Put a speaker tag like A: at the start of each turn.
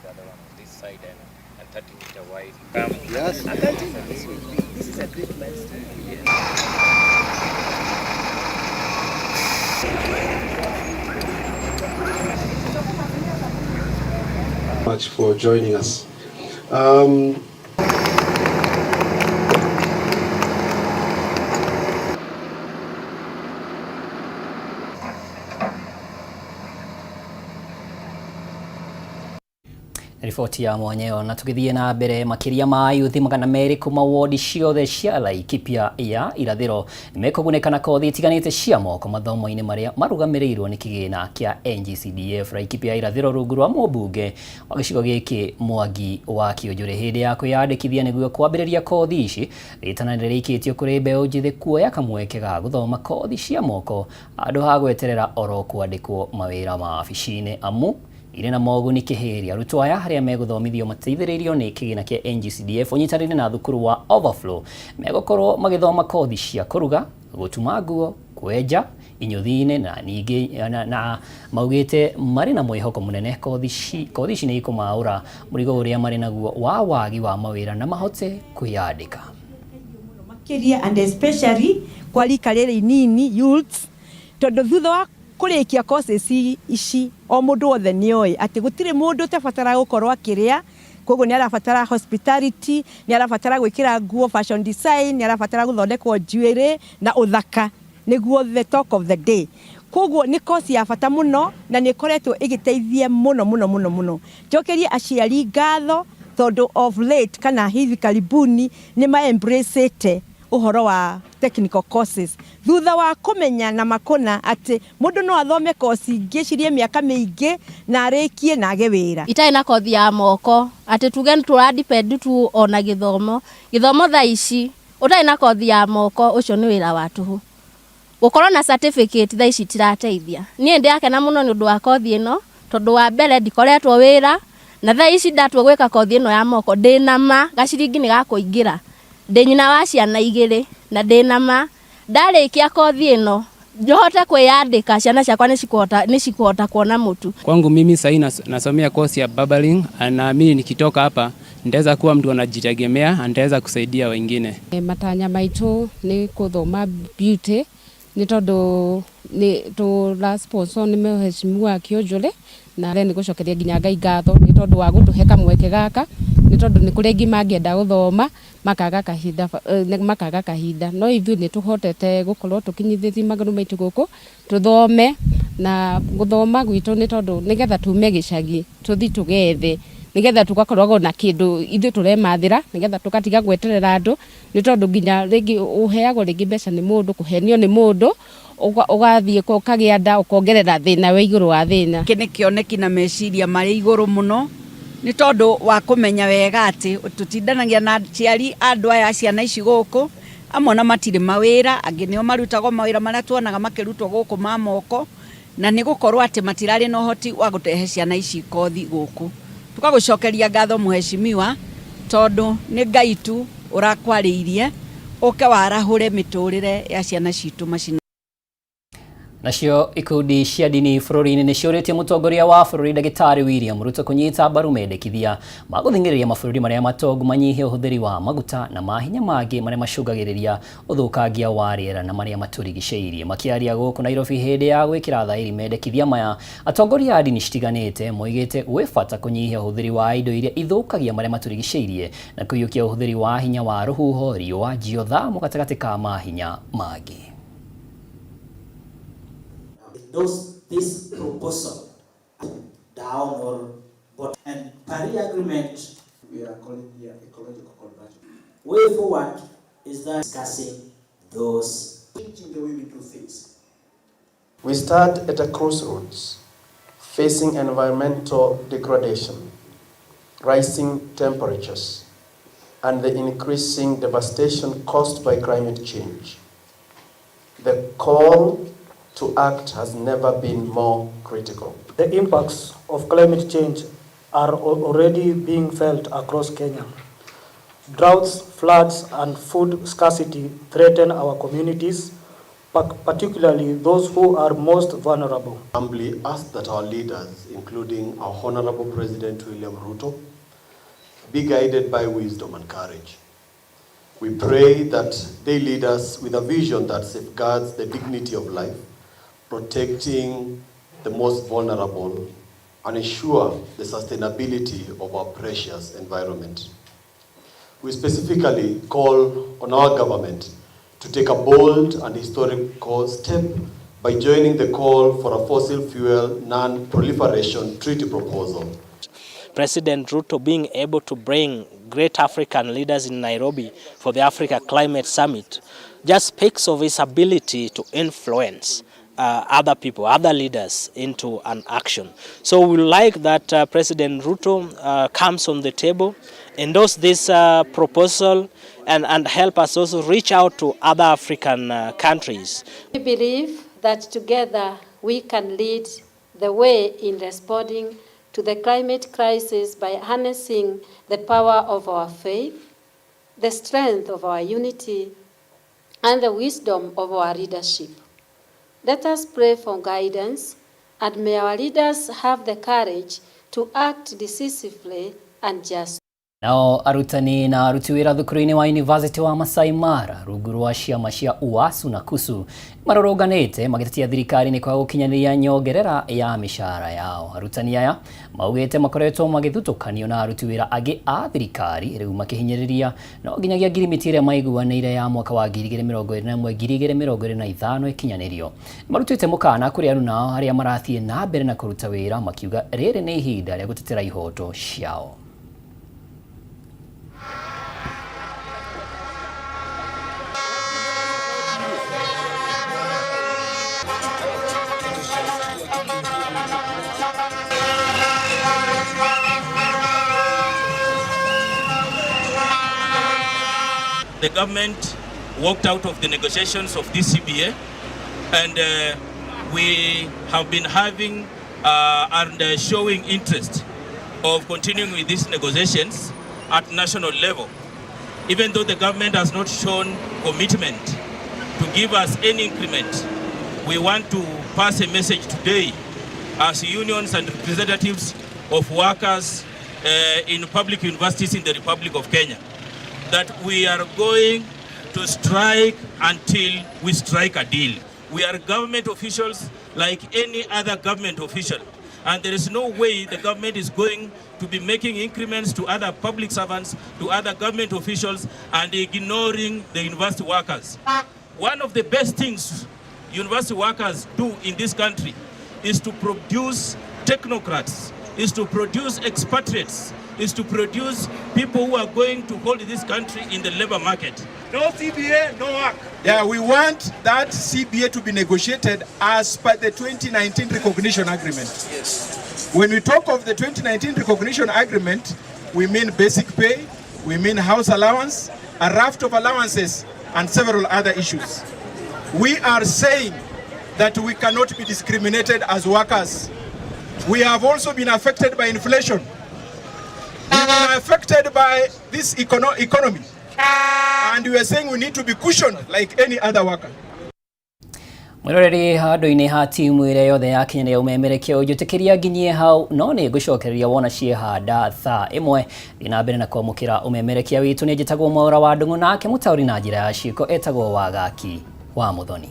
A: the other one on this side and 30-meter wide.
B: Yes. This is a great milestone. Yes.
C: Much for joining us.
D: Riboti ya mwanyeo na tukithie na mbere makiria ma yuthi magana meri kuma wodi ciothe cia Laikipia ya irathiro nimekugunĩka na kothi itiganĩte cia moko mathomo-inĩ marĩa marũgamĩrĩirwo nĩ kĩgĩna kĩa NGCDF Laikipia irathiro rungu rwa mũmbunge wa gĩcigo gĩkĩ Mwangi wa Kĩũnjũrĩ hĩndĩ ya kwĩyandĩkithia nĩguo kwambĩrĩria kothi ici rĩtana nĩrĩikĩtio kũrĩ mbeũ njĩthĩ kuoya kamweke ga gũthoma kothi cia moko handũ ha gweterera oro kwandĩkwo mawĩra ma wabici-inĩ amu irĩ na moguni kĩhĩria arutwo aya arĩa megũthomithio mateithĩrĩirio nĩ kĩgĩna kĩa NGCDF ũnyitanĩire na thukuru wa Overflow megũkorwo magĩthoma kothi cia kũruga, gũtuma nguo, kwenja inyuthi-inĩ na ningĩ na maugĩte marĩ na mwĩhoko mũnene kothi ici nĩ ikũmaũra mũrigo ũrĩa marĩ naguo wa wagi wa mawĩra na mahote kwĩyandĩka
E: makĩria and especially kwa rika rĩrĩ inini youths tondũ thutha wa kurikia courses ici o mundu wothe nĩoĩ atĩ gũtirĩ mũndũ ũtabatara gũkorwo akĩrĩa koguo nĩ arabatara hospitality nĩ arabatara gwĩkĩra nguo fashion design nĩ arabatara gũthondekwo njuĩrĩ na ũthaka nĩguo the talk of the day koguo nĩ course ya bata mũno na nĩ ĩkoretwo ĩgĩteithia mũno njokerie aciari ngatho tondũ of late kana hivi karibuni nĩ ma embrace uhoro wa technical courses thutha wa kumenya na makona ati mundu no athome course ingĩcirie miaka mĩingĩ na arĩkie na age wĩra
F: itarĩ na kothi ya moko ati tuge tura depend tu ona gĩthomo thaa ici utarĩ na kothi ya moko ucio nĩ wĩra wa tũhũ gũkorwo na certificate thaa ici tirateithia niĩ ndĩakena mũno nĩ ũndũ wa kothi ĩno tondũ wa mbere ndikoretwo wĩra na thaa ici ndatua gwĩka kothi ĩno ya moko ndĩnama gaciringi nĩ gakũingĩra ndĩnyina wa ciana igĩrĩ na ndĩnama ndarĩkia kothi ĩno njohote kwĩyandĩka ciana ciakwa nĩcikuhota kuona mũtu.
G: Kwangu mimi sasa nasomea course ya barbering na mimi nikitoka hapa ndaweza kuwa mtu anajitegemea ndaweza kusaidia wengine.
H: Matanya maitũ nĩ gũthoma beauty nĩ tondũ nĩ tũra sponsor nĩ Mheshimiwa Kĩũnjũrĩ na nĩ gũcokeria nginya Ngai ngatho nĩ tondũ wa gũtũhe kamweke gaka nĩ tondũ nĩ kũrĩ angĩ mangĩenda gũthoma makaga kahinda no ithuĩ nĩ tũhotete gũkorwo tũkinyithĩtie magũrũ maitũ gũkũ tũthome na gũthoma gwitũ nĩ tondũ nĩgetha tume gĩcagi tũthi tũgethe nĩgetha tugakorwo na kĩndũ ithuĩ tũremathĩra nĩgetha tũkatiga gweterera andũ nĩ tondũ nginya rĩngĩ ũheagwo rĩngĩ mbeca nĩ mũndũ kũhenio nĩ mũndũ ugathiĩ ũkagĩa nda ũkongerera thĩna wa igũrũ wa thĩna
E: kĩ nĩ kĩoneki na meciria marĩ igũrũ mũno nĩ tondũ wa kũmenya wega atĩ tũtindanagia na aciari andũ aya ciana ici gũkũ amwe na matirĩ mawĩra angĩ nĩo marutagwo mawĩra marĩa tuonaga makĩrutwo gũkũ ma moko na nĩ gũkorwo atĩ matirarĩ na ũhoti wa gũtehe ciana ici kothi gũkũ tukagũcokeria ngatho Mheshimiwa tondũ nĩ Ngai tu ũrakwarĩirie ũke warahũre mĩtũrĩre ya ciana citũ macina.
D: Nacio ikundi cia dini bũrũri-inĩ nĩ ciũrĩtie mũtongoria wa bũrũri Ndagĩtarĩ William Ruto kũnyita mbaru mendekithia ma gũthing'ĩrĩria mabũrũri marĩa matongu manyihie ũhũthĩri wa maguta na mahinya mangĩ marĩa macũngagĩrĩria ũthũkangia wa rĩera na marĩa matũrigicĩirie. Makĩaria gũkũ Nairobi hĩndĩ ya gwĩkĩra thaĩri mendekithia maya atongoria a dini citiganĩte moigĩte gwĩ bata kũnyihia ũhũthĩri wa indo iria ithũkagia marĩa matũrigicĩirie na kũiyũkia ũhũthĩri wa hinya wa rũhuho, riũa, geothermal gatagatĩ ka mahinya mangĩ.
B: This proposal down or but and Paris agreement we are calling here ecological conversion. Way forward is that discussing those changing the way we do things.
C: We stand at a crossroads, facing environmental degradation, rising temperatures, and the increasing devastation caused by climate change. The call to act has never been more critical.
I: The impacts of climate change are already being felt across Kenya. Droughts, floods, and food scarcity threaten our communities, particularly those who are most vulnerable.
C: Humbly ask that our leaders, including our Honorable President William Ruto, be guided by wisdom and courage. We pray that they lead us with a vision that safeguards the dignity of life, protecting the most vulnerable, and ensure the sustainability of our precious environment. We specifically call on our government to take a bold and historical step by joining the call for a fossil fuel non-proliferation treaty proposal.
J: President Ruto being able to bring great African leaders in Nairobi for the Africa Climate Summit just speaks of his ability to influence other people, other leaders into an action. So we like that President Ruto comes on the table, endorse this proposal, and help us also reach out to other African countries.
K: We believe that together we can lead the way in responding to the climate crisis by harnessing the power of our faith, the strength of our unity, and the wisdom of our leadership. Let us pray for guidance, and may our leaders have the courage to act decisively and justly.
D: Nao arutani na aruti wĩra thukuru-inĩ wa University wa Masai Mara rungu rwa ciama cia UASU na KUSU marũrũnganĩte magĩtetia thirikari nĩ kwaga gũkinyanĩria nyongerera ya mĩcara yao. Arutani aya maugĩte makoretwo magĩthutũkanio na aruti wĩra angĩ a thirikari rĩu makĩhinyĩrĩria no nginyagia ngirimiti ĩrĩa maiguanĩire ya mwaka wa 2021-2025 ikinyanĩrio. Marutĩte mũkana kũrĩ aruna nao arĩa marathiĩ na mbere na kũruta wĩra makiuga rĩrĩ nĩ ihinda rĩa gũtetera ihoto ciao.
L: The government walked out of the negotiations of this CBA, and we have been having and showing interest of continuing with these negotiations at national level. Even though the government has not shown commitment to give us any increment, we want to pass a message today as unions and representatives of workers in public universities in the Republic of Kenya, that we are going to strike until we strike a deal. We are government officials like any other government official, and there is no way the government is going to be making increments to other public servants, to other government officials, and ignoring the university workers. One of the best things university workers do in this country is to produce technocrats, is to produce expatriates, is to produce people who are going to hold this country in the labor market.
M: No CBA, no work. Yeah, we want that CBA to be negotiated as per the 2019 recognition agreement. Yes. When we talk of the 2019 recognition agreement, we mean basic pay, we mean house allowance, a raft of allowances, and several other issues. We are saying that we cannot be discriminated as workers. We have also been affected by inflation. We've been affected by this economy, and we are saying we need to be cushioned like any other worker.
D: Mwiroreri handũ-inĩ ha timu ĩrĩa yothe yakinyanĩria ũmemerekia ũnjĩtĩkĩria nginyie hau no nĩ ngũcokereria wona ciĩhanda thaa ĩmwe thiĩ na mbere na kwamũkĩra ũmemerekia witũ. Nĩ njĩtagwo Mohoro wa Ndung'u nake mũtaũri na njĩra ya ciĩko etagwo Wagaki wa Muthoni.